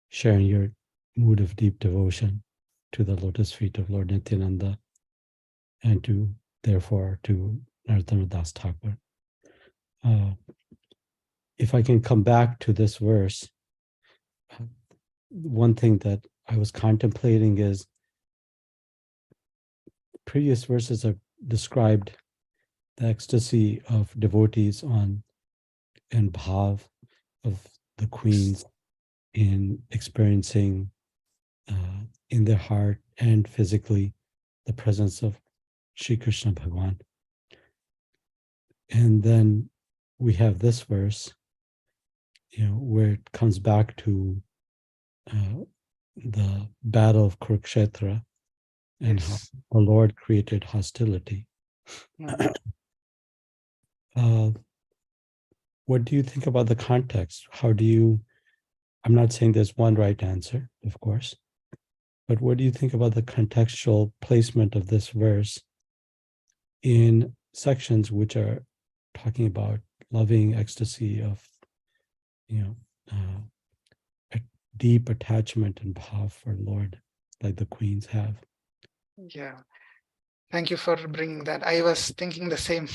sharing your mood of deep devotion to the lotus feet of Lord Nityananda, and therefore to Narottam Das Thakur. If I can come back to this verse, one thing that I was contemplating is previous verses have described the ecstasy of devotees and bhav of the queens in experiencing in their heart and physically the presence of Sri Krishna Bhagavan. And then we have this verse, where it comes back to the battle of Kurukshetra and how the Lord created hostility. What do you think about the context? I'm not saying there's one right answer, of course, but what do you think about the contextual placement of this verse in sections which are talking about loving ecstasy of, a deep attachment and bhav for Lord, like the queens have? Yeah. Thank you for bringing that. I was thinking the same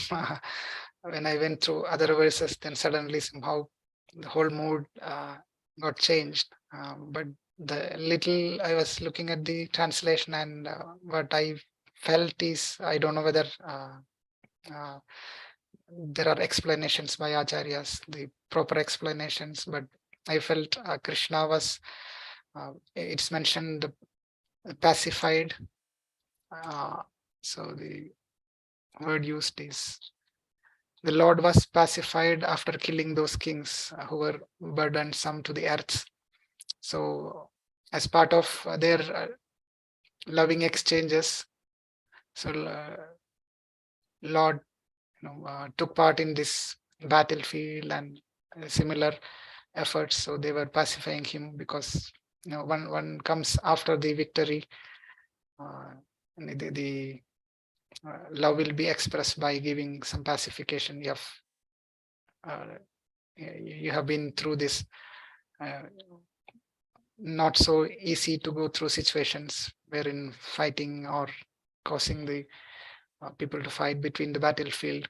when I went through other verses, then suddenly somehow the whole mood got changed. But the little I was looking at the translation, and what I felt is, I don't know whether there are explanations by acharyas, the proper explanations, but I felt Krishna was, it's mentioned pacified. So the word used is, the Lord was pacified after killing those kings who were burdensome to the earth. So as part of their loving exchanges, so Lord took part in this battlefield and similar efforts. So they were pacifying him, because one comes after the victory, the love will be expressed by giving some pacification. You have been through this not so easy to go through situations wherein fighting or causing the people to fight between the battlefield.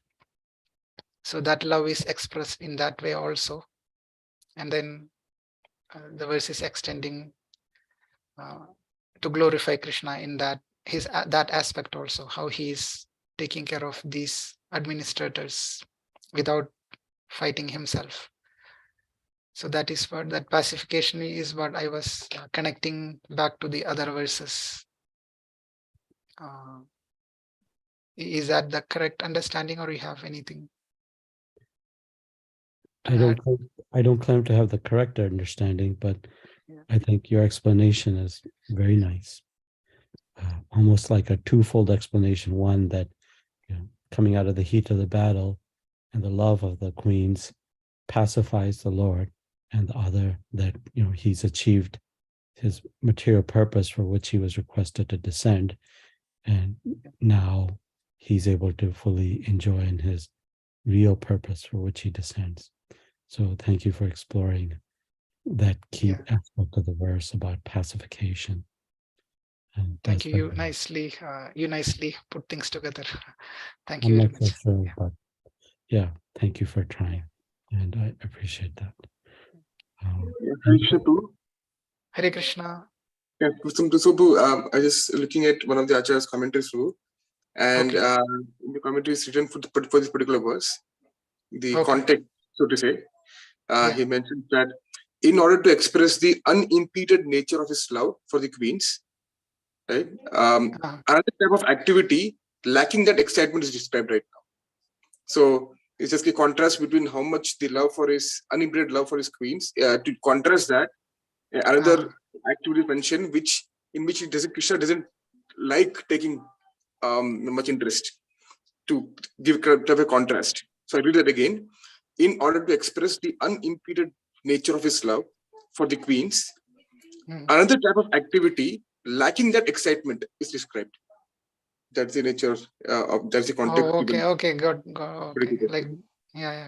So that love is expressed in that way also. And then the verse is extending to glorify Krishna in that that aspect also, how he is taking care of these administrators without fighting himself. So that is what that pacification is, what I was connecting back to the other verses. Is that the correct understanding, or you have anything? I don't claim to have the correct understanding, but I think your explanation is very nice. Almost like a twofold explanation. One, that coming out of the heat of the battle and the love of the queens pacifies the Lord, and the other, that he's achieved his material purpose for which he was requested to descend, and now he's able to fully enjoy in his real purpose for which he descends. So thank you for exploring that key aspect of the verse about pacification. And thank you. You nicely put things together. Thank you I'm very not much. so sure, but yeah, thank you for trying, and I appreciate that. Hare Krishna. Yeah, so I just looking at one of the Acharya's commentaries too, and the commentary is written for this particular verse, the context, so to say. He mentions that in order to express the unimpeded nature of his love for the queens, right? Another type of activity lacking that excitement is described right now. So it's just a contrast between how much the love for his unimpeded love for his queens. To contrast that, another activity mentioned, in which Krishna doesn't like taking much interest, to give a contrast. So I read that again. In order to express the unimpeded nature of his love for the queens, another type of activity lacking that excitement is described. That's the nature of, that's the context. Okay, good. Okay. Like,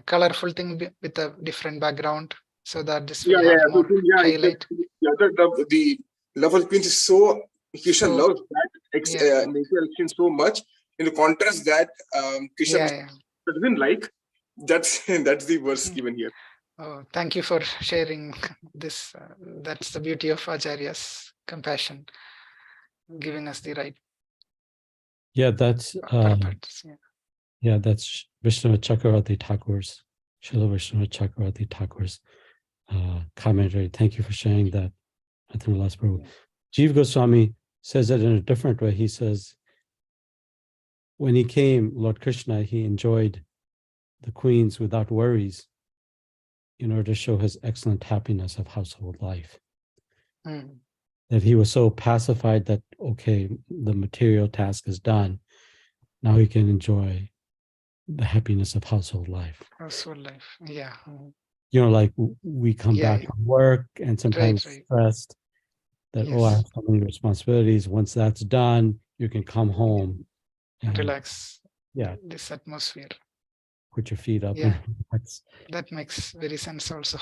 colorful thing with a different background, so that this will have more highlight. The love of queens is so, Krishna loves that nature so much. In the contrast that Krishna doesn't like, that's the verse given here. Oh, thank you for sharing this. That's the beauty of Acharya's compassion, giving us the right. Yeah, that's that's Vishnu Chakravarti Thakur's, Srila Vishnu Chakravarti Thakur's commentary. Thank you for sharing that. Jiva Goswami says it in a different way. He says, when he came, Lord Krishna, he enjoyed the queens without worries in order to show his excellent happiness of household life. That he was so pacified that, okay, the material task is done. Now he can enjoy the happiness of household life. Household life, like we come back from work and sometimes stressed that, I have so many responsibilities. Once that's done, you can come home and relax. This atmosphere. Put your feet up and relax. That makes very sense also.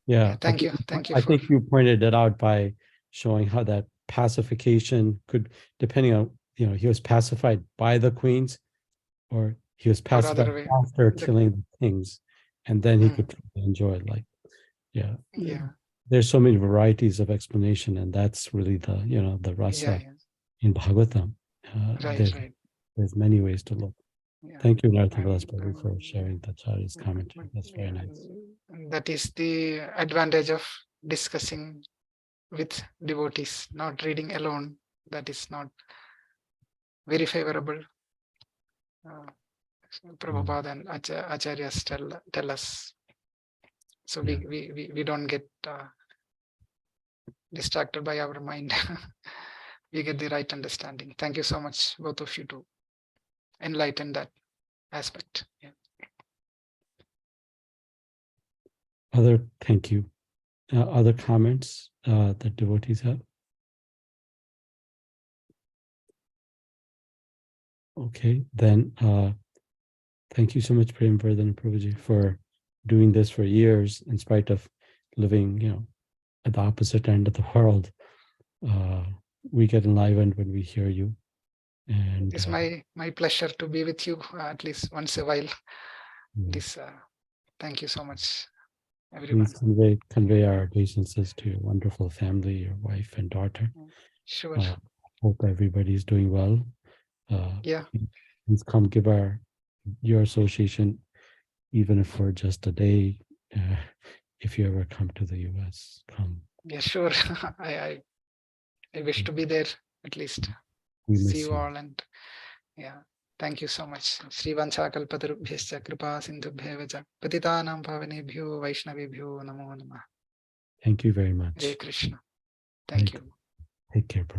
Thank you. I think you pointed it out by showing how that pacification could, depending on, he was pacified by the queens, or he was pacified after killing the kings, and then he could enjoy there's so many varieties of explanation, and that's really the the rasa in Bhagavatam. There's many ways to look. Thank you, Nartha Prabhu, for sharing the Acharya's commentary. That's very nice. That is the advantage of discussing with devotees, not reading alone. That is not very favorable. Prabhupada and Acharyas tell us, so we don't get distracted by our mind. We get the right understanding. Thank you so much, both of you, to enlighten that aspect. Thank you. Other comments that devotees have? Okay, then thank you so much, Prema, Vardhana Prabhuji, for doing this for years, in spite of living, at the opposite end of the world. We get enlivened when we hear you. And it's my pleasure to be with you at least once a while. Thank you so much. everyone. Please convey our obeisances to your wonderful family, your wife and daughter. Sure. Hope everybody's doing well. Yeah. Please come give your association, even if for just a day. If you ever come to the US, come. Yeah, sure. I wish to be there at least. We See miss you you. all, and yeah, thank you so much. Srivanchakalpatarubhyascha kripa sindhubhyeva cha patitanam pavanebhyo vaishnavebhyo namo namah. Thank you very much. Hare Krishna. Thank you. Take care, bro.